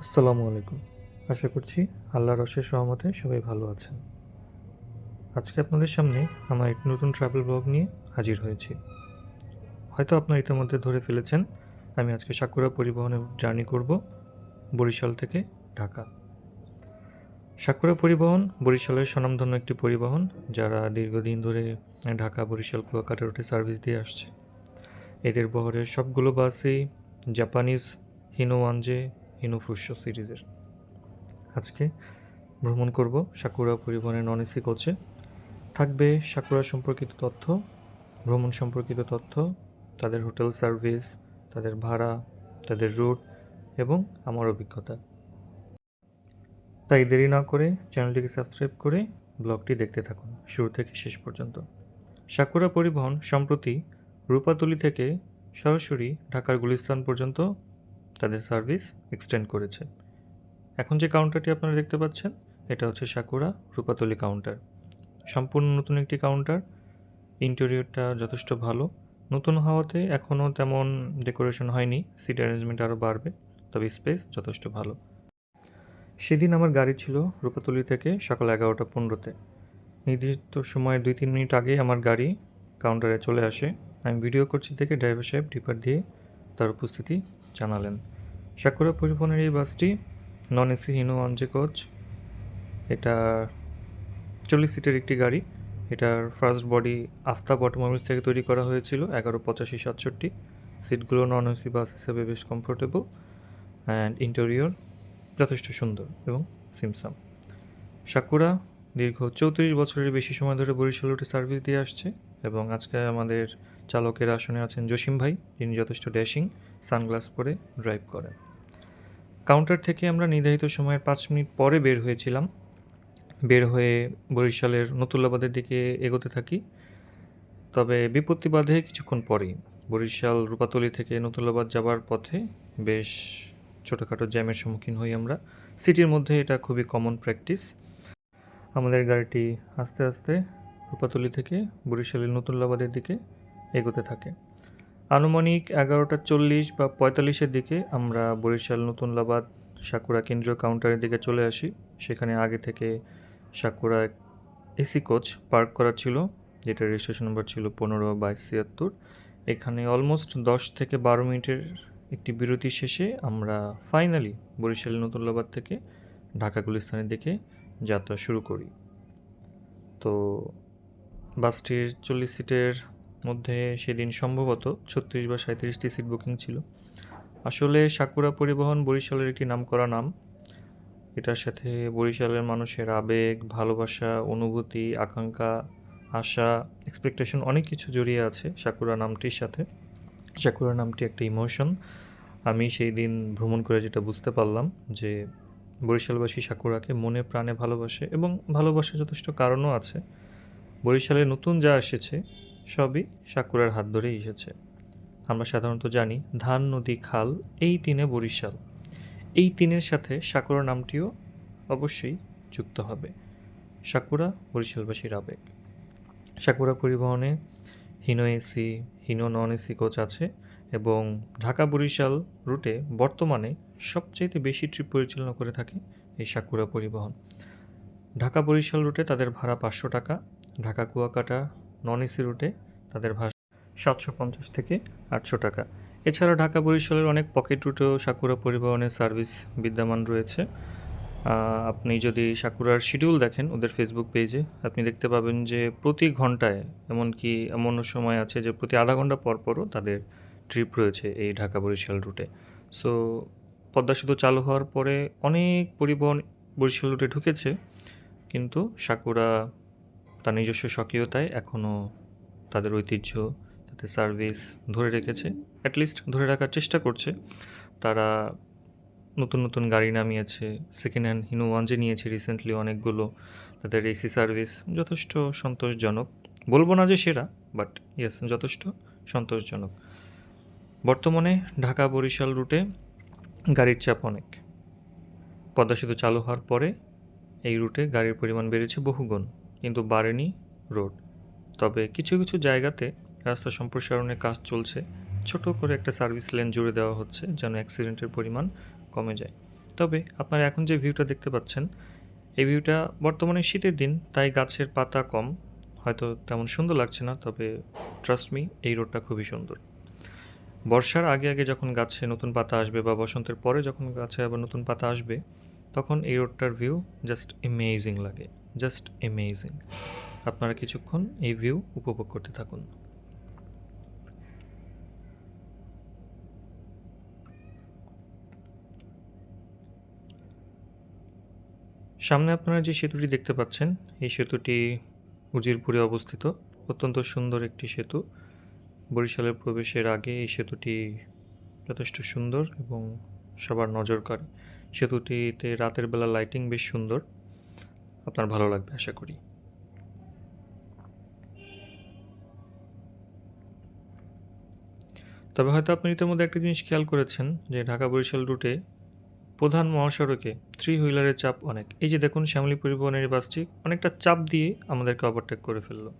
আসসালামু আলাইকুম। আশা করছি আল্লাহর অশেষ রহমতে সবাই ভালো আছেন। আজকে আপনাদের সামনে আমার একটি নতুন ট্রাভেল ব্লগ নিয়ে হাজির হয়েছি। হয়তো আপনারা ইতিমধ্যে ধরে ফেলেছেন, আমি আজকে সাকুরা পরিবহনে জার্নি করব বরিশাল থেকে ঢাকা। সাকুরা পরিবহন বরিশালের স্বনামধন্য একটি পরিবহন, যারা দীর্ঘদিন ধরে ঢাকা বরিশাল কুয়াকাটা রুটে সার্ভিস দিয়ে আসছে। এদের বহরের সবগুলো বাসই জাপানিজ হিনো ওয়ানজে হিনো ফুসো সিরিজের। আজকে ভ্রমণ করব সাকুরা পরিবহনের নন এসি কোচে। থাকবে সাকুরা সম্পর্কিত তথ্য, ভ্রমণ সম্পর্কিত তথ্য, তাদের হোটেল সার্ভিস, তাদের ভাড়া, তাদের রুট এবং আমার অভিজ্ঞতা। তাই দেরি না করে চ্যানেলটিকে সাবস্ক্রাইব করে ব্লগটি দেখতে থাকুন শুরু থেকে শেষ পর্যন্ত। সাকুরা পরিবহন সম্প্রতি রূপাতলী থেকে সরাসরি ঢাকার গুলিস্তান পর্যন্ত তাদের সার্ভিস এক্সটেন্ড করেছে। এখন যে কাউন্টারটি আপনারা দেখতে পাচ্ছেন, এটা হচ্ছে সাকুরা রূপাতলী কাউন্টার। সম্পূর্ণ নতুন একটি কাউন্টার। ইন্টেরিয়রটা যথেষ্ট ভালো। নতুন হওয়াতে এখনও তেমন ডেকোরেশন হয়নি, সিট অ্যারেঞ্জমেন্ট আরও বাড়বে, তবে স্পেস যথেষ্ট ভালো। সেদিন আমার গাড়ি ছিল রূপাতলী থেকে সকাল 11টা 15-তে। নির্দিষ্ট সময়ের 2-3 মিনিট আগে আমার গাড়ি কাউন্টারে চলে আসে। আমি ভিডিও করছি দেখে ড্রাইভার সাহেব ডিপার দিয়ে তার উপস্থিতি জানালেন। সাকুরা পরিবহনের এই বাসটি নন এসি হিনো ওয়ানজে কোচ। এটা 40 সিটের একটি গাড়ি। এটার ফার্স্ট বডি আফতাব অটোমোবাইলস থেকে তৈরি করা হয়েছিল 1185-67। সিটগুলো নন এসি বাস হিসেবে বেশ কমফোর্টেবল অ্যান্ড ইন্টেরিয়র যথেষ্ট সুন্দর এবং সিমসাম। সাকুরা দীর্ঘ 34 বছরের বেশি সময় ধরে বরিশাল রুটে সার্ভিস দিয়ে আসছে এবং আজকে আমাদের চালকের আসনে আছেন জসিম ভাই, যিনি যথেষ্ট ড্যাশিং, সানগ্লাস পরে ড্রাইভ করেন। কাউন্টার থেকে আমরা নির্ধারিত সময়ের 5 মিনিট পরে বের হয়েছিলাম। বের হয়ে বরিশালের নতুল্লাবাদের দিকে এগোতে থাকি। তবে বিপত্তি বাধে কিছুক্ষণ পরেই। বরিশাল রূপাতলী থেকে নতুল্লাবাদ যাবার পথে বেশ ছোটোখাটো জ্যামের সম্মুখীন হই আমরা। সিটির মধ্যে এটা খুবই কমন প্র্যাকটিস। আমাদের গাড়িটি আস্তে আস্তে রূপাতলী থেকে বরিশালের নতুল্লাবাদের দিকে এগোতে থাকে। আনুমানিক 11টা 40 বা 45-এর দিকে আমরা বরিশাল নতুল্লাবাদ সাকুরা কেন্দ্রীয় কাউন্টারের দিকে চলে আসি। সেখানে আগে থেকে সাকুরা এসি কোচ পার্ক করা ছিল, যেটার রেজিস্ট্রেশন নম্বর ছিল 15/72। এখানে অলমোস্ট 10 থেকে 12 মিনিটের একটি বিরতি শেষে আমরা ফাইনালি বরিশাল নতুল্লাবাদ থেকে ঢাকা গুলিস্তানের দিকে যাত্রা শুরু করি। তো বাসটির 40 সিটের মধ্যে সেদিন সম্ভবত 36 বা 37টি সিট বুকিং ছিল। আসলে সাকুরা পরিবহন বরিশালের একটি নামকরা নাম। এটার সাথে বরিশালের মানুষের আবেগ, ভালোবাসা, অনুভূতি, আকাঙ্ক্ষা, আশা, এক্সপেকটেশন অনেক কিছু জড়িয়ে আছে সাকুরা নামটির সাথে। সাকুরা নামটি একটা ইমোশন। আমি সেই দিন ভ্রমণ করে যেটা বুঝতে পারলাম যে বরিশালবাসী সাকুরাকে মনে প্রাণে ভালোবাসে এবং ভালোবাসার যথেষ্ট কারণও আছে। বরিশালে নতুন যা এসেছে সবই সাকুরার হাত ধরেই এসেছে। আমরা সাধারণত জানি ধান, নদী, খাল, এই তিনে বরিশাল। এই তিনের সাথে সাকুরা নামটিও অবশ্যই যুক্ত হবে। সাকুরা বরিশালবাসীর আবেগ। সাকুরা পরিবহনে Hino AC, Hino non AC coach আছে এবং ঢাকা বরিশাল রুটে বর্তমানে সবচেয়ে বেশি ট্রিপ পরিচালনা করে থাকে এই সাকুরা পরিবহন। ঢাকা বরিশাল রুটে তাদের ভাড়া 500 টাকা, ঢাকা কুয়াকাটা নন এসি রুটে তাদের ভাড়া 750 থেকে 800 টাকা। এছাড়া ঢাকা বরিশালের অনেক পকেট রুটেও সাকুরা পরিবহনের সার্ভিস বিদ্যমান রয়েছে। আপনি যদি সাকুরার শিডিউল দেখেন ওদের ফেসবুক পেজে, আপনি দেখতে পাবেন যে প্রতি ঘন্টায়, এমনকি এমনও সময় আছে যে প্রতি আধা ঘন্টা পর পরও তাদের ট্রিপ রয়েছে এই ঢাকা বরিশাল রুটে। সো পদ্মা সেতু চালু হওয়ার পরে অনেক পরিবহন বরিশাল রুটে ঢুকেছে, কিন্তু সাকুরা তার নিজস্ব স্বকীয়তায় এখনও তাদের ঐতিহ্য, তাদের সার্ভিস ধরে রেখেছে, অ্যাটলিস্ট ধরে রাখার চেষ্টা করছে। তারা নতুন নতুন গাড়ি নামিয়েছে, সেকেন্ড হ্যান্ড হিনো ওয়ানজে নিয়েছে রিসেন্টলি অনেকগুলো। তাদের এসি সার্ভিস যথেষ্ট সন্তোষজনক, বলবো না যে সেরা, বাট ইয়েস যথেষ্ট সন্তোষজনক। বর্তমানে ঢাকা বরিশাল রুটে গাড়ির চাপ অনেক। পদ্মা সেতু চালু হওয়ার পরে এই রুটে গাড়ির পরিমাণ বেড়েছে বহুগুণ, কিন্তু বাড়েনি রোড। তবে কিছু কিছু জায়গাতে রাস্তা সম্প্রসারণের কাজ চলছে, ছোট করে একটা সার্ভিস লেন জুড়ে দেওয়া হচ্ছে যেন অ্যাক্সিডেন্টের পরিমাণ কমে যায়। তবে আপনারা এখন যে ভিউটা দেখতে পাচ্ছেন, এই ভিউটা বর্তমানে শীতের দিন, তাই গাছের পাতা কম, হয়তো তেমন সুন্দর লাগছে না, তবে ট্রাস্ট মি, এই রোডটা খুবই সুন্দর। বর্ষার আগে আগে যখন গাছে নতুন পাতা আসবে বা বসন্তের পরে যখন গাছে আবার নতুন পাতা আসবে, তখন এই রোডটার ভিউ জাস্ট অ্যামেজিং লাগে, জাস্ট অ্যামেজিং। আপনারা কিছুক্ষণ এই ভিউ উপভোগ করতে থাকুন। সামনে আপনারা যে সেতুটি দেখতে পাচ্ছেন, এই সেতুটি উজিরপুরে অবস্থিত। অত্যন্ত সুন্দর একটি সেতু। বরিশালের প্রবেশের আগে এই সেতুটি যথেষ্ট সুন্দর এবং সবার নজর কাড়ে। সেতুটিতে রাতের বেলা লাইটিং বেশ সুন্দর, আপনার ভালো লাগবে আশা করি। তবে হয়তো আপনি ইতিমধ্যে একটা জিনিস খেয়াল করেছেন যে ঢাকা বরিশাল রুটে প্রধান মহাসড়কে থ্রি হুইলারের চাপ অনেক। এই যে দেখুন, শ্যামলী পরিবহনের এই বাসটি অনেকটা চাপ দিয়ে আমাদেরকে ওভারটেক করে ফেললো।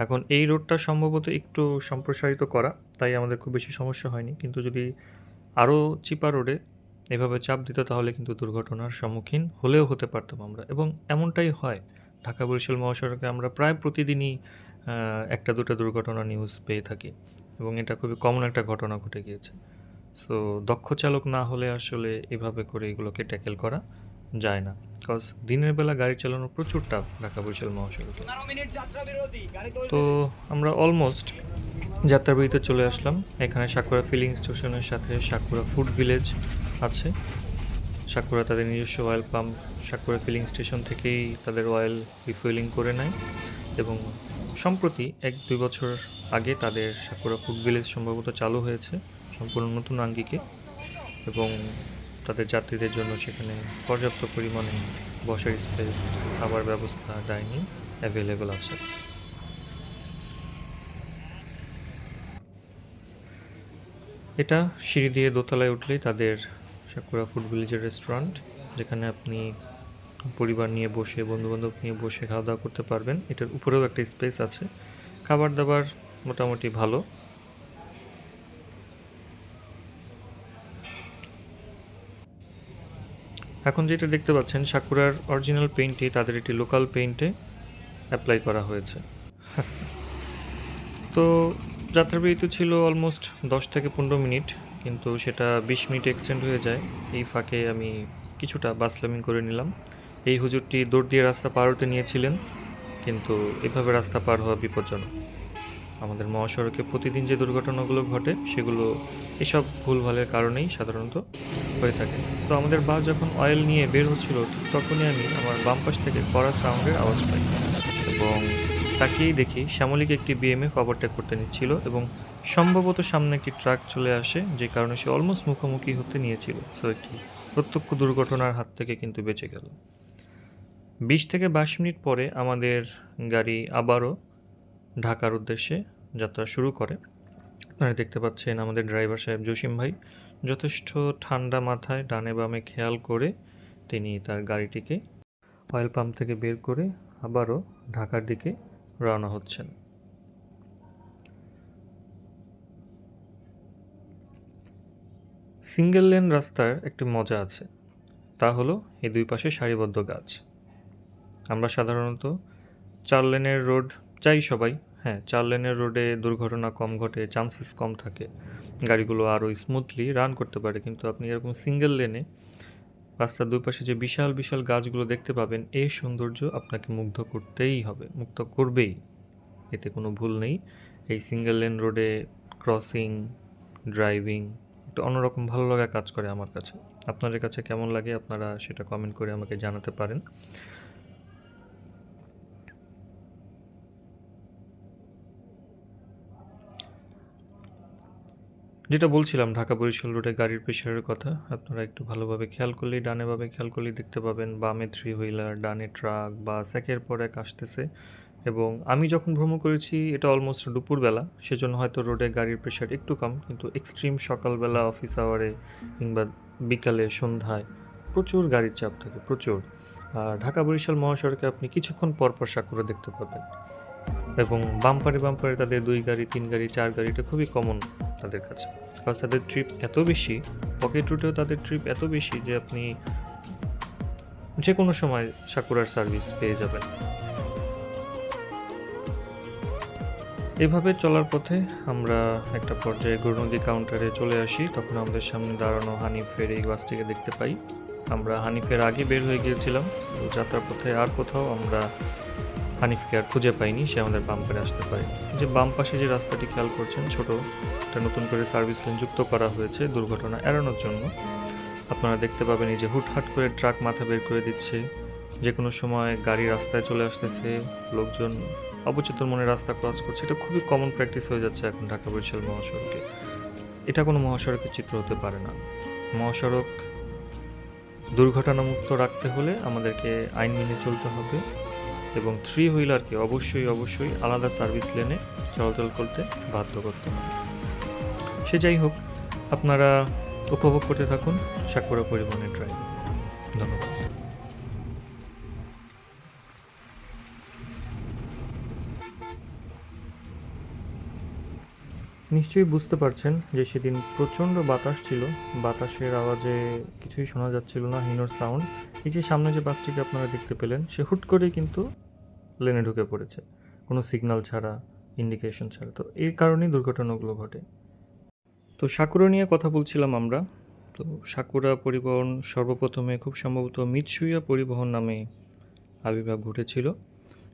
এখন এই রোডটা সম্ভবত একটু সম্প্রসারিত করা, তাই আমাদের খুব বেশি সমস্যা হয়নি, কিন্তু যদি আরও চিপা রোডে এভাবে চাপ দিত তাহলে কিন্তু দুর্ঘটনার সম্মুখীন হলেও হতে পারতাম আমরা, এবং এমনটাই হয়। ঢাকা বরিশাল মহাসড়কে আমরা প্রায় প্রতিদিনই একটা দুটো দুর্ঘটনা নিউজ পেয়ে থাকি, এবং এটা খুবই কমন একটা ঘটনা ঘটে গিয়েছে। সো দক্ষ চালক না হলে আসলে এভাবে করে এগুলোকে ট্যাকেল করা যায় না, বিকজ দিনের বেলা গাড়ি চালানো প্রচুর টাফ ঢাকা বরিশাল মহাসড়কে। তো আমরা অলমোস্ট যাত্রাবাড়িতে চলে আসলাম। এখানে সাকুরা ফিলিং স্টেশনের সাথে সাকুরা ফুড ভিলেজ আছে। সাকুরা তাদের নিজস্ব oil pump sakura filling station থেকেই তাদের অয়েল রিফুয়েলিং করে নেয়, এবং সম্প্রতি 1-2 বছর আগে তাদের সাকুরা ফুড ভিলেজ সম্ভবত চালু হয়েছে সম্পূর্ণ নতুন আঙ্গিকে, এবং তাদের যাত্রীদের জন্য সেখানে পর্যাপ্ত পরিমাণে বসার স্পেস, খাবার ব্যবস্থা, ডাইনিং অ্যাভেলেবল আছে। এটা সিঁড়ি দিয়ে দোতলায় উঠলেই তাদের সাকুরা ফুড ভিলেজের রেস্টুরেন্ট, যেখানে আপনি পরিবার নিয়ে বসে, বন্ধুবান্ধব নিয়ে বসে খাওয়া দাওয়া করতে পারবেন। এটার উপরেও একটা স্পেস আছে। খাবার দাবার মোটামুটি ভালো। এখন যেটা দেখতে পাচ্ছেন, সাকুরার অরিজিনাল পেইন্টটি তাদের একটি লোকাল পেইন্টে অ্যাপ্লাই করা হয়েছে। তো যাত্রাবিরতি ছিল অলমোস্ট 10 থেকে 15 মিনিট, কিন্তু সেটা 20 মিনিট এক্সটেন্ড হয়ে যায়। এই ফাঁকে আমি কিছুটা বাসলামিং করে নিলাম। এই হুজুরটি দৌড় দিয়ে রাস্তা পার হতে নিয়েছিলেন, কিন্তু এভাবে রাস্তা পার হওয়া বিপজ্জনক। আমাদের মহাসড়কে প্রতিদিন যে দুর্ঘটনাগুলো ঘটে সেগুলো এসব ভুলভালের কারণেই সাধারণত হয়ে থাকে। তো আমাদের বাস যখন অয়েল নিয়ে বের হচ্ছিল, ঠিক তখনই আমি আমার বাম পাশ থেকে কড়া সাউন্ডের আওয়াজ পাই, এবং তাকিয়েই দেখি শ্যামলীকে একটি বিএমএফ ওভারটেক করতে নিচ্ছিল, এবং সম্ভবত সামনে একটি ট্রাক চলে আসে, যে কারণে সে অলমোস্ট মুখোমুখি হতে নিয়েছিল। সো একটি প্রত্যক্ষ দুর্ঘটনার হাত থেকে কিন্তু বেঁচে গেল। 20 থেকে 22 মিনিট পরে আমাদের গাড়ি আবারও ঢাকার উদ্দেশ্যে যাত্রা শুরু করে। আপনারা দেখতে পাচ্ছেন আমাদের ড্রাইভার সাহেব জসিম ভাই যথেষ্ট ঠান্ডা মাথায় ডানে বামে খেয়াল করে তিনি তার গাড়িটিকে অয়েল পাম্প থেকে বের করে আবারও ঢাকার দিকে রওনা হচ্ছেন। সিঙ্গেল লেন রাস্তার একটি মজা আছে, তা হলো এই দুই পাশে সারিবদ্ধ গাছ। আমরা সাধারণত 4 লেনের রোড চাই সবাই। হ্যাঁ, 4 লেনের রোডে দুর্ঘটনা কম ঘটে, চান্সেস কম থাকে, গাড়িগুলো আরও স্মুথলি রান করতে পারে, কিন্তু আপনি এরকম সিঙ্গেল লেনে রাস্তার দুই পাশে যে বিশাল বিশাল গাছগুলো দেখতে পাবেন, এই সৌন্দর্য আপনাকে মুগ্ধ করতেই হবে, মুগ্ধ করবেই, এতে কোনো ভুল নেই। এই সিঙ্গেল লেন রোডে ক্রসিং, ড্রাইভিং একটা অন্যরকম ভালো লাগা কাজ করে আমার কাছে। আপনাদের কাছে কেমন লাগে আপনারা সেটা কমেন্ট করে আমাকে জানাতে পারেন। যেটা বলছিলাম, ঢাকা বরিশাল রোডে গাড়ির প্রেশারের কথা আপনারা একটু ভালোভাবে খেয়াল করলেই, ডানে বামে খেয়াল করলেই দেখতে পাবেন বামে 3 হুইলার, ডানে ট্রাক, বাস একের পর এক আসতেছে। এবং আমি যখন ভ্রমণ করেছি এটা অলমোস্ট দুপুরবেলা, সেজন্য হয়তো রোডে গাড়ির প্রেশার একটু কম, কিন্তু এক্সট্রিম সকালবেলা অফিস আওয়ারে কিংবা বিকালে সন্ধ্যায় প্রচুর গাড়ির চাপ থাকে, প্রচুর। আর ঢাকা বরিশাল মহাসড়কে আপনি কিছুক্ষণ পর পর সাকুরা দেখতে পাবেন, এবং বাম্পারে বাম্পারে তাদের 2 গাড়ি, 3 গাড়ি, 4 গাড়ি, এটা খুবই কমন তাদের কাছে। কারণ তাদের ট্রিপ এত বেশি, পকেট রুটেও তাদের ট্রিপ এত বেশি যে আপনি যে কোনো সময় সাকুরার সার্ভিস পেয়ে যাবেন। এভাবে চলার পথে আমরা একটা পর্যায়ে গৌরনদী কাউন্টারে চলে আসি। তখন আমাদের সামনে দাঁড়ানো হানিফের এই বাসটিকে দেখতে পাই। আমরা হানিফের আগে বের হয়ে গিয়েছিলাম, তো যাত্রার পথে আর কোথাও আমরা হানিফকে আর খুঁজে পাইনি, সে আমাদের বাম পারে আসতে পারে। যে বাম পাশে যে রাস্তাটি খেয়াল করছেন, ছোট একটা নতুন করে সার্ভিস লেন যুক্ত করা হয়েছে দুর্ঘটনা এড়ানোর জন্য। আপনারা দেখতে পাবেন এই যে হুটহাট করে ট্রাক মাথা বের করে দিচ্ছে, যে কোনো সময় গাড়ি রাস্তায় চলে আসতেছে, লোকজন অবচেতন মনে রাস্তা ক্রস করছে। এটা খুবই কমন প্র্যাকটিস হয়ে যাচ্ছে এখন ঢাকা বরিশাল মহাসড়কে। এটা কোনো মহাসড়কের চিত্র হতে পারে না। মহাসড়ক দুর্ঘটনামুক্ত রাখতে হলে আমাদেরকে আইন মেনে চলতে হবে এবং থ্রি হুইলারকে অবশ্যই আলাদা সার্ভিস লেনে চলাচল করতে বাধ্য করতে হবে। সে যাই হোক, আপনারা উপভোগ করতে থাকুন সাকুরা পরিবহনের ড্রাইভ। ধন্যবাদ। নিশ্চয়ই বুঝতে পারছেন যে সেদিন প্রচণ্ড বাতাস ছিল, বাতাসের আওয়াজে কিছুই শোনা যাচ্ছিল না, হিনোর সাউন্ড। এই যে সামনে যে বাসটিকে আপনারা দেখতে পেলেন, সে হুট করেই কিন্তু লেনে ঢুকে পড়েছে, কোনো সিগন্যাল ছাড়া, ইন্ডিকেশন ছাড়া। তো এই কারণেই দুর্ঘটনাগুলো ঘটে। তো সাকুরা নিয়ে কথা বলছিলাম আমরা। তো সাকুরা পরিবহন সর্বপ্রথমে খুব সম্ভবত মিৎসুইয়া পরিবহন নামে আবির্ভাব ঘটেছিল।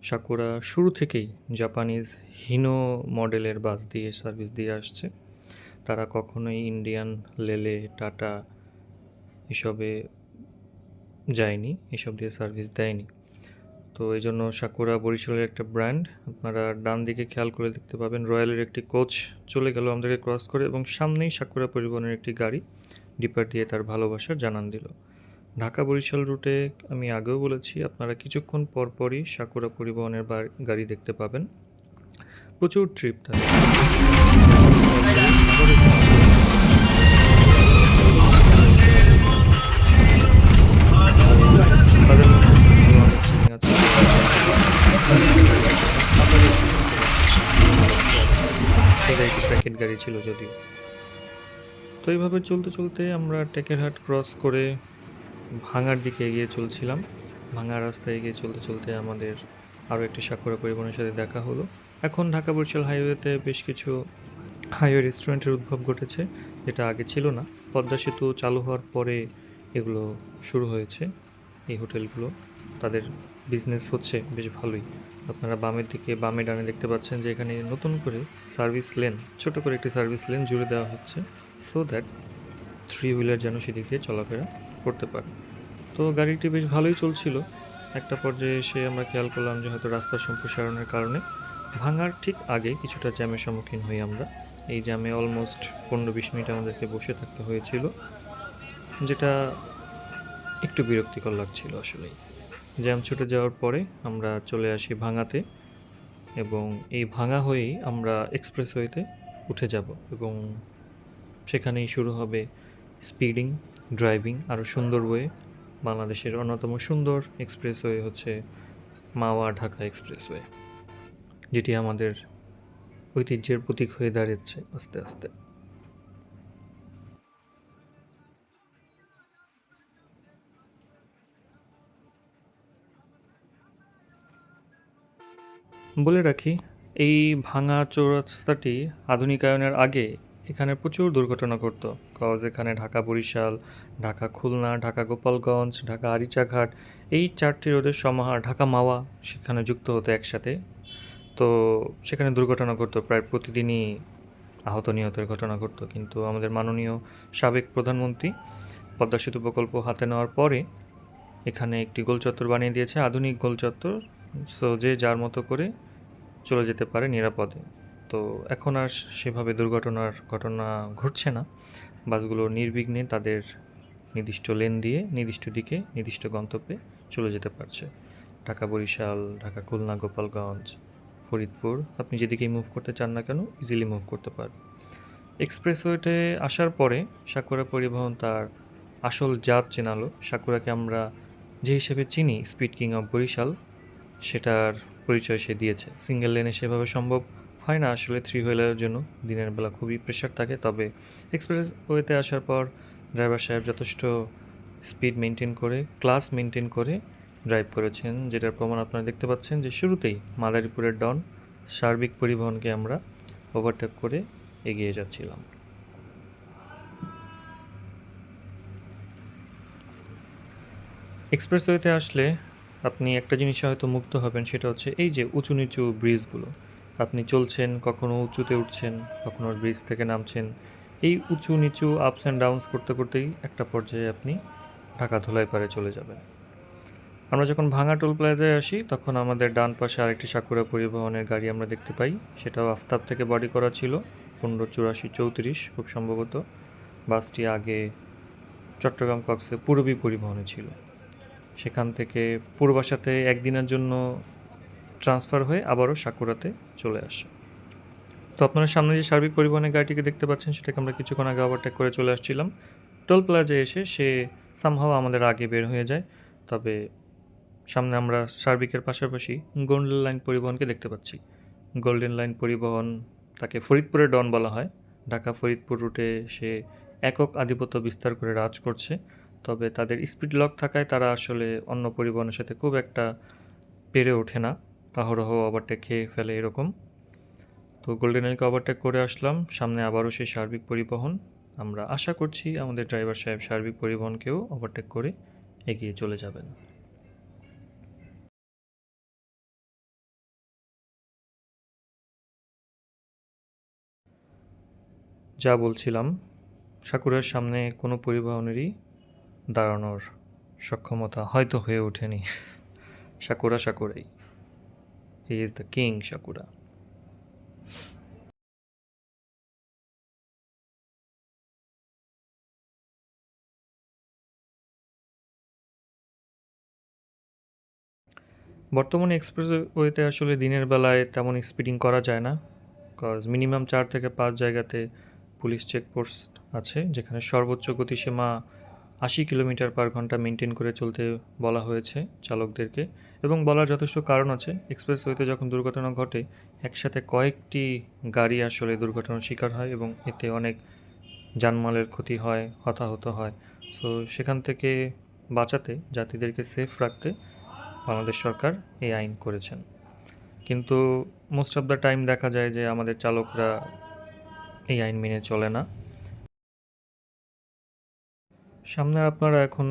সাকুরা শুরু থেকেই জাপানিজ হিনো মডেলের বাস দিয়ে সার্ভিস দিয়ে আসছে। তারা কখনোই ইন্ডিয়ান, লেলে, টাটা এসবে যায়নি, এসব দিয়ে সার্ভিস দেয়নি। তো এই জন্য সাকুরা বরিশালের একটা ব্র্যান্ড। আপনারা ডান দিকে খেয়াল করে দেখতে পাবেন রয়্যালের একটি কোচ চলে গেল আমাদেরকে ক্রস করে, এবং সামনেই সাকুরা পরিবহনের একটি গাড়ি ডিপার দিয়ে তার ভালোবাসার জানান দিল। ঢাকা বরিশাল রুটে আমি আগেও বলেছি, আপনারা কিছুক্ষণ পরপরই সাকুরা পরিবহনের গাড়ি দেখতে পাবেন। প্রচুর ট্রিপ তাদের। তাদের আছে। প্যাকেট গাড়ি ছিল যদিও। তো এইভাবে চলতে চলতে আমরা টেকেরহাট ক্রস করে ভাঙার দিকে এগিয়ে চলছিলাম। ভাঙা রাস্তায় এগিয়ে চলতে চলতে আমাদের আরও একটি সাকুরা পরিবহনের সাথে দেখা হলো। এখন ঢাকা বরিশাল হাইওয়েতে বেশ কিছু হাইওয়ে রেস্টুরেন্টের উদ্ভব ঘটেছে, যেটা আগে ছিল না। পদ্মা সেতু চালু হওয়ার পরে এগুলো শুরু হয়েছে, এই হোটেলগুলো। তাদের বিজনেস হচ্ছে বেশ ভালোই। আপনারা বামের দিকে বামে ডানে দেখতে পাচ্ছেন যে এখানে নতুন করে সার্ভিস লেন, ছোট করে একটি সার্ভিস লেন জুড়ে দেওয়া হচ্ছে, সো দ্যাট থ্রি হুইলার যেন সেদিক দিয়ে চলাফেরা করতে পারে। তো গাড়িটি বেশ ভালোই চলছিল। একটা পর্যায়ে এসে আমরা খেয়াল করলাম যে হয়তো রাস্তার সম্প্রসারণের কারণে ভাঙার ঠিক আগে কিছুটা জ্যামের সম্মুখীন হই আমরা। এই জ্যামে অলমোস্ট 15-20 মিনিট আমাদেরকে বসে থাকতে হয়েছিল, যেটা একটু বিরক্তিকর লাগছিল আসলেই। জ্যাম ছুটে যাওয়ার পরে আমরা চলে আসি ভাঙাতে, এবং এই ভাঙা হয়েই আমরা এক্সপ্রেসওয়েতে উঠে যাব, এবং সেখানেই শুরু হবে স্পিডিং, ড্রাইভিং আরও সুন্দর ওয়ে। বাংলাদেশের অন্যতম সুন্দর এক্সপ্রেসওয়ে হচ্ছে মাওয়া ঢাকা এক্সপ্রেসওয়ে, যেটি আমাদের ঐতিহ্যের প্রতীক হয়ে দাঁড়াচ্ছে আস্তে আস্তে। বলে রাখি, এই ভাঙা চৌরাস্তাটি আধুনিকায়নের আগে এখানে প্রচুর দুর্ঘটনা ঘটতো। কজ এখানে ঢাকা বরিশাল, ঢাকা খুলনা, ঢাকা গোপালগঞ্জ, ঢাকা আরিচাঘাট, এই 4টি রোডের সমাহার, ঢাকা মাওয়া সেখানে যুক্ত হতো একসাথে। তো সেখানে দুর্ঘটনা ঘটতো, প্রায় প্রতিদিনই আহত নিহতের ঘটনা ঘটতো। কিন্তু আমাদের মাননীয় সাবেক প্রধানমন্ত্রী পদ্মা সেতু প্রকল্প হাতে নেওয়ার পরে এখানে একটি গোলচত্বর বানিয়ে দিয়েছে, আধুনিক গোলচত্বর। সো যে যার মতো করে চলে যেতে পারে নিরাপদে। তো এখন আর সেভাবে দুর্ঘটনার ঘটনা ঘটছে না। বাসগুলো নির্বিঘ্নে তাদের নির্দিষ্ট লেন দিয়ে নির্দিষ্ট দিকে নির্দিষ্ট গন্তব্যে চলে যেতে পারছে। ঢাকা বরিশাল, ঢাকা খুলনা, গোপালগঞ্জ, ফরিদপুর, আপনি যেদিকেই মুভ করতে চান না কেন ইজিলি মুভ করতে পারবেন। এক্সপ্রেসওয়েতে আসার পরে সাকুরা পরিবহন তার আসল জাত চেনালো। সাকুরাকে আমরা যে হিসেবে চিনি, স্পিড কিং অফ বরিশাল, সেটার পরিচয় সে দিয়েছে। সিঙ্গেল লেনে সেভাবে সম্ভব হয় না আসলে থ্রি হুইলারের জন্য, দিনের বেলা খুবই প্রেশার থাকে। তবে এক্সপ্রেসওয়েতে আসার পর ড্রাইভার সাহেব যথেষ্ট স্পিড মেনটেন করে, ক্লাস মেনটেন করে ড্রাইভ করেছেন, যেটার প্রমাণ আপনারা দেখতে পাচ্ছেন যে শুরুতেই মাদারীপুরের ডন সার্বিক পরিবহনকে আমরা ওভারটেক করে এগিয়ে যাচ্ছিলাম। এক্সপ্রেসওয়েতে আসলে আপনি একটা জিনিসে হয়তো মুগ্ধ হবেন, সেটা হচ্ছে এই যে উঁচু নিচু ব্রিজগুলো। আপনি চলছেন, কখনো উঁচুতে উঠছেন, কখনো ব্রিজ থেকে নামছেন। এই উঁচু নিচু আপস অ্যান্ড ডাউনস করতে করতেই একটা পর্যায়ে আপনি ঢাকা ধুলাই পাড়ে চলে যাবেন। আমরা যখন ভাঙা টোল প্লাজায় আসি তখন আমাদের ডান পাশে আরেকটি সাকুরা পরিবহনের গাড়ি আমরা দেখতে পাই। সেটাও আফতাব থেকে বডি করা ছিল, 1584-34 খুব সম্ভবত। বাসটি আগে চট্টগ্রাম কক্সে পূরবী পরিবহনে ছিল, সেখান থেকে পূর্বাসাতে একদিনের জন্য ট্রান্সফার হয়ে আবারও সাকুরাতে চলে আসে। তো আপনারা সামনে যে সার্বিক পরিবহনের গাড়িটিকে দেখতে পাচ্ছেন, সেটাকে আমরা কিছুক্ষণ আগে ওভারটেক করে চলে আসছিলাম। টোল প্লাজায় এসে সে সামহাও আমাদের আগে বের হয়ে যায়। তবে সামনে আমরা সার্বিকের পাশাপাশি গোল্ডেন লাইন পরিবহনকে দেখতে পাচ্ছি। গোল্ডেন লাইন পরিবহন, তাকে ফরিদপুরের ডন বলা হয়। ঢাকা ফরিদপুর রুটে সে একক আধিপত্য বিস্তার করে রাজ করছে। তবে তাদের স্পিড লক থাকায় তারা আসলে অন্য পরিবহনের সাথে খুব একটা পেরে ওঠে না, অহরহ ওভারটেক খেয়ে ফেলে এরকম। তো গোল্ডেন লাইনকে ওভারটেক করে আসলাম, সামনে আবারও সেই সার্বিক পরিবহন। আমরা আশা করছি আমাদের ড্রাইভার সাহেব সার্বিক পরিবহনকেও ওভারটেক করে এগিয়ে চলে যাবেন। যা বলছিলাম, সাকুরার সামনে কোনো পরিবহনেরই দাঁড়ানোর সক্ষমতা হয়তো হয়ে ওঠেনি। Sakura Sakurai, he is the king sakura. বর্তমানে এক্সপ্রেসওয়েতে আসলে দিনের বেলায় তেমন স্পিডিং করা যায় না, কজ মিনিমাম 4 থেকে 5 জায়গাতে পুলিশ চেকপোস্ট আছে, যেখানে সর্বোচ্চ গতিসীমা 80 কিলোমিটার/ঘন্টা মেনটেন করে চলতে বলা হয়েছে চালকদেরকে। এবং বলার যথেষ্ট কারণ আছে, এক্সপ্রেসওয়েতে যখন দুর্ঘটনা ঘটে একসাথে কয়েকটি গাড়ি আসলে দুর্ঘটনার শিকার হয় এবং এতে অনেক জানমালের ক্ষতি হয়, হতাহত হয়। সো সেখান থেকে বাঁচাতে, যাত্রীদেরকে সেফ রাখতে বাংলাদেশ সরকার এই আইন করেছেন। কিন্তু মোস্ট অফ দ্য টাইম দেখা যায় যে আমাদের চালকরা এই আইন মেনে চলে না। সামনে আপনারা এখন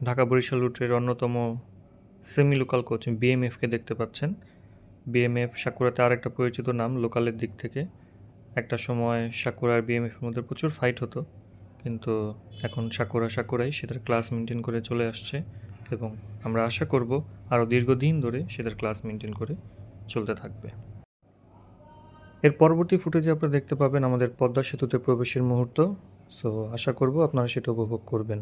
ঢাকা বরিশাল রুটের অন্যতম সেমি লোকাল কোচ বিএমএফকে দেখতে পাচ্ছেন। বিএমএফ সাকুরাতে আরেকটা পরিচিত নাম লোকালের দিক থেকে। একটা সময় সাকুরা আর বিএমএফের মধ্যে প্রচুর ফাইট হতো, কিন্তু এখন সাকুরা সাকুরাই সেটার ক্লাস মেনটেন করে চলে আসছে এবং আমরা আশা করব আরও দীর্ঘদিন ধরে সেটার ক্লাস মেনটেন করে চলতে থাকবে। এর পরবর্তী ফুটেজে আপনারা দেখতে পাবেন আমাদের পদ্মা সেতুতে প্রবেশের মুহূর্ত। সো আশা করব আপনারা সেটা উপভোগ করবেন।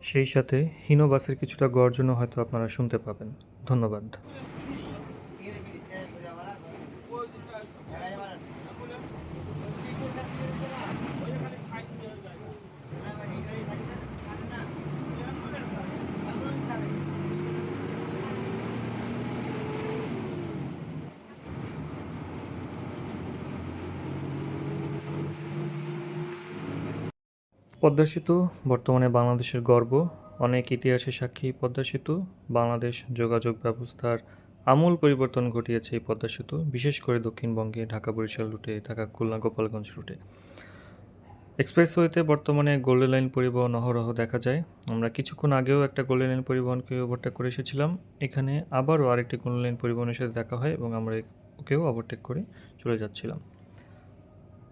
সেই সাথে হিনো বাসের কিছুটা গর্জনও হয়তো আপনারা শুনতে পাবেন। ধন্যবাদ। পদ্মা সেতু বর্তমানে বাংলাদেশের গর্ব। অনেক ইতিহাসের সাক্ষী পদ্মা সেতু। বাংলাদেশ যোগাযোগ ব্যবস্থার আমূল পরিবর্তন ঘটিয়েছে এই পদ্মা সেতু, বিশেষ করে দক্ষিণবঙ্গে ঢাকা বরিশাল রুটে, ঢাকা খুলনা গোপালগঞ্জ রুটে। এক্সপ্রেসওয়েতে বর্তমানে গোল্ডেন লাইন পরিবহন অহরহ দেখা যায়। আমরা কিছুক্ষণ আগেও একটা গোল্ডেন লাইন পরিবহনকে ওভারটেক করে এসেছিলাম। এখানে আবারও আরেকটি গোল্ডেন লাইন পরিবহনের সাথে দেখা হয় এবং আমরা ওকেও ওভারটেক করে চলে যাচ্ছিলাম।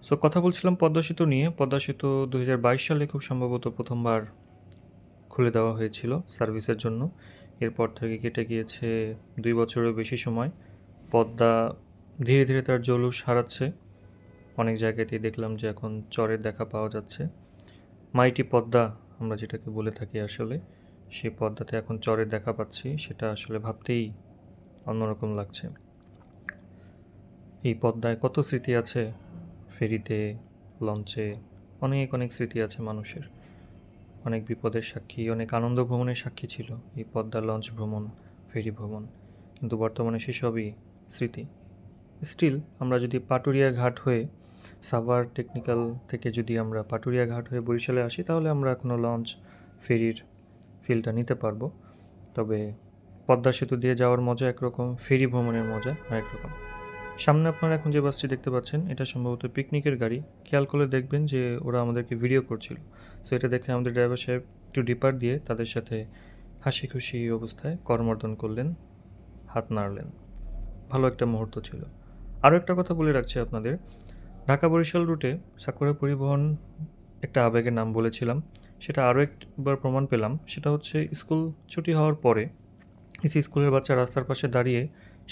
সো কথা বলছিলাম পদ্মা সেতু নিয়ে। পদ্মা সেতু 2022 সালে খুব সম্ভবত প্রথমবার খুলে দেওয়া হয়েছিল সার্ভিসের জন্য। এরপর থেকে কেটে গিয়েছে 2 বছরেরও বেশি সময়। পদ্মা ধীরে ধীরে তার জৌলুস হারাচ্ছে। অনেক জায়গাতেই দেখলাম যে এখন চরের দেখা পাওয়া যাচ্ছে। মাইটি পদ্মা আমরা যেটাকে বলে থাকি আসলে, সেই পদ্মাতে এখন চরের দেখা পাচ্ছি, সেটা আসলে ভাবতেই অন্যরকম লাগছে। এই পদ্মায় কত স্মৃতি আছে, ফেরিতে, লঞ্চে, অনেক অনেক স্মৃতি আছে মানুষের। অনেক বিপদের সাক্ষী, অনেক আনন্দ ভ্রমণের সাক্ষী ছিল এই পদ্মা লঞ্চ ভ্রমণ, ফেরি ভ্রমণ। কিন্তু বর্তমানে সেসবই স্মৃতি। স্টিল আমরা যদি পাটুরিয়া ঘাট হয়ে সাভার টেকনিক্যাল থেকে যদি আমরা পাটুরিয়া ঘাট হয়ে বরিশালে আসি তাহলে আমরা এখনও লঞ্চ ফেরির ফিলটা নিতে পারবো। তবে পদ্মা সেতু দিয়ে যাওয়ার মজা একরকম, ফেরি ভ্রমণের মজা আরেক রকম। সামনে আপনারা এখন যে বাসটি দেখতে পাচ্ছেন এটা সম্ভবত পিকনিকের গাড়ি। খেয়াল করলে দেখবেন যে ওরা আমাদেরকে ভিডিও করছিল। সো এটা দেখে আমাদের ড্রাইভার সাহেব একটু ডিপার দিয়ে তাদের সাথে হাসি খুশি অবস্থায় করমর্দন করলেন, হাত নাড়লেন। ভালো একটা মুহূর্ত ছিল। আরও একটা কথা বলে রাখছি আপনাদের, ঢাকা বরিশাল রুটে সাকুরা পরিবহন একটা আবেগের নাম বলেছিলাম, সেটা আরও একবার প্রমাণ পেলাম। সেটা হচ্ছে স্কুল ছুটি হওয়ার পরে কিছু স্কুলের বাচ্চা রাস্তার পাশে দাঁড়িয়ে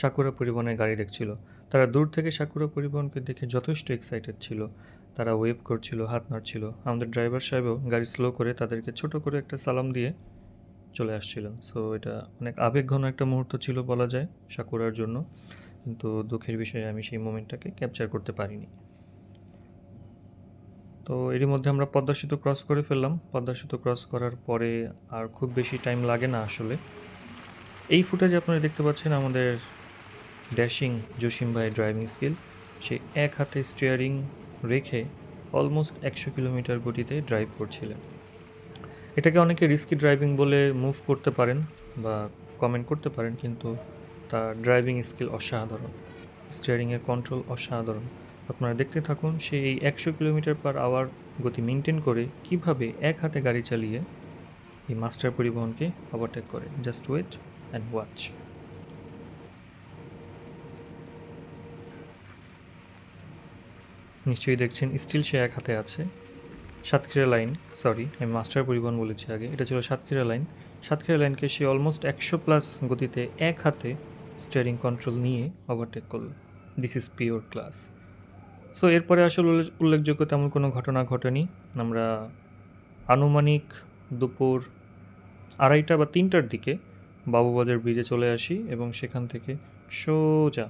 সাকুরা পরিবহনের গাড়ি দেখছিল। তারা দূর থেকে সাকুরা পরিবহনকে দেখে যথেষ্ট এক্সাইটেড ছিল। তারা ওয়েভ করছিল, হাত নাড়ছিল। আমাদের ড্রাইভার সাহেবও গাড়ি স্লো করে তাদেরকে ছোট করে একটা সালাম দিয়ে চলে আসছিলেন। সো এটা অনেক আবেগঘন একটা মুহূর্ত ছিল বলা যায় সাকুরার জন্য, কিন্তু দুঃখের বিষয়ে আমি সেই মোমেন্টটাকে ক্যাপচার করতে পারিনি। তো এরই মধ্যে আমরা পদ্মা সেতু ক্রস করে ফেললাম। পদ্মা সেতু ক্রস করার পরে আর খুব বেশি টাইম লাগে না আসলে। এই ফুটেজে আপনারা দেখতে পাচ্ছেন আমাদের ড্যাশিং জসিম ভাই ড্রাইভিং স্কিল। সে এক হাতে স্টিয়ারিং রেখে অলমোস্ট 100 কিলোমিটার গতিতে ড্রাইভ করছিলেন। এটাকে অনেকে রিস্কি ড্রাইভিং বলে মুভ করতে পারেন বা কমেন্ট করতে পারেন, কিন্তু তার ড্রাইভিং স্কিল অসাধারণ, স্টিয়ারিংয়ের কন্ট্রোল অসাধারণ। আপনারা দেখতে থাকুন সে এই 100 কিলোমিটার পার আওয়ার গতি মেনটেন করে কিভাবে এক হাতে গাড়ি চালিয়ে এই মাস্টার পরিবহনকে ওভারটেক করে। Just wait and watch. নিশ্চয়ই দেখছেন স্টিল সে এক হাতে আছে। সাতক্ষীরা লাইন, সরি আমি মাস্টার পরিবহন বলেছি আগে, এটা ছিল সাতক্ষীরা লাইন। সাতক্ষীরা লাইনকে সে অলমোস্ট 100+ গতিতে এক হাতে স্টিয়ারিং কন্ট্রোল নিয়ে ওভারটেক করল। This is pure class. So এরপরে আসলে উল্লেখযোগ্য তেমন কোনো ঘটনা ঘটেনি। আমরা আনুমানিক দুপুর 2:30 বা 3টার দিকে বাবুবাজার ব্রিজে চলে আসি এবং সেখান থেকে সোজা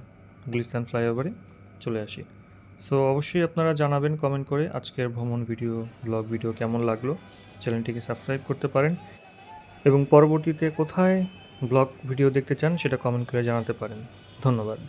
গুলিস্তান ফ্লাইওভারে চলে আসি। সো অবশ্যই আপনারা জানাবেন কমেন্ট করে আজকের ভ্রমণ ভিডিও, ব্লগ ভিডিও কেমন লাগলো। চ্যানেলটিকে সাবস্ক্রাইব করতে পারেন এবং পরবর্তীতে কোথায় ব্লগ ভিডিও দেখতে চান সেটা কমেন্ট করে জানাতে পারেন। ধন্যবাদ।